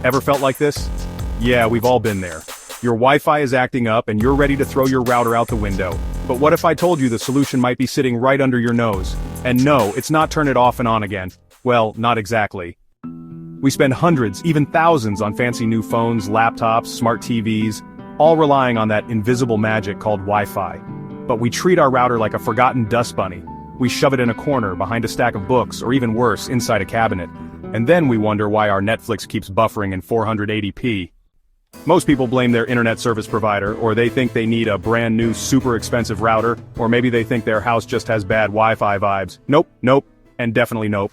Ever felt like this? Yeah, we've all been there. Your Wi-Fi is acting up and you're ready to throw your router out the window. But what if I told you the solution might be sitting right under your nose? And no, it's not turn it off and on again. Well, not exactly. We spend hundreds, even thousands on fancy new phones, laptops, smart TVs, all relying on that invisible magic called Wi-Fi. But we treat our router like a forgotten dust bunny. We shove it in a corner, behind a stack of books, or even worse, inside a cabinet. And then we wonder why our Netflix keeps buffering in 480p. Most people blame their internet service provider, or they think they need a brand new super expensive router, or maybe they think their house just has bad Wi-Fi vibes. Nope, and definitely nope.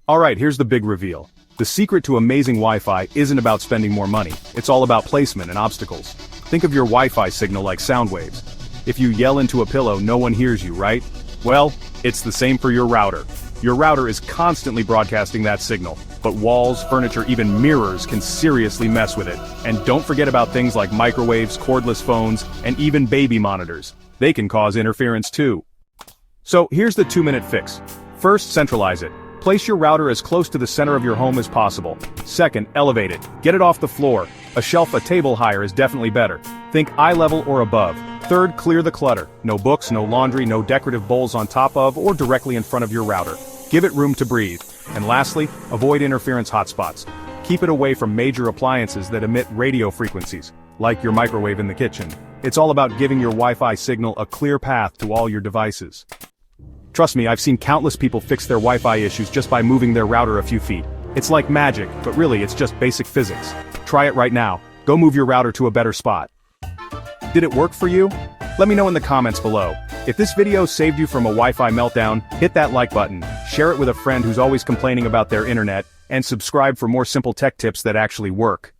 Alright, here's the big reveal. The secret to amazing Wi-Fi isn't about spending more money, it's all about placement and obstacles. Think of your Wi-Fi signal like sound waves. If you yell into a pillow, no one hears you, right? Well, it's the same for your router. Your router is constantly broadcasting that signal, but walls, furniture, even mirrors can seriously mess with it. And don't forget about things like microwaves, cordless phones, and even baby monitors. They can cause interference too. So here's the 2-minute fix. First, centralize it. Place your router as close to the center of your home as possible. Second, elevate it. Get it off the floor. A shelf a table higher is definitely better. Think eye level or above. Third, clear the clutter. No books, no laundry, no decorative bowls on top of or directly in front of your router. Give it room to breathe. And lastly, avoid interference hotspots. Keep it away from major appliances that emit radio frequencies, like your microwave in the kitchen. It's all about giving your Wi-Fi signal a clear path to all your devices. Trust me, I've seen countless people fix their Wi-Fi issues just by moving their router a few feet. It's like magic, but really it's just basic physics. Try it right now. Go move your router to a better spot. Did it work for you? Let me know in the comments below. If this video saved you from a Wi-Fi meltdown, hit that like button, share it with a friend who's always complaining about their internet, and subscribe for more simple tech tips that actually work.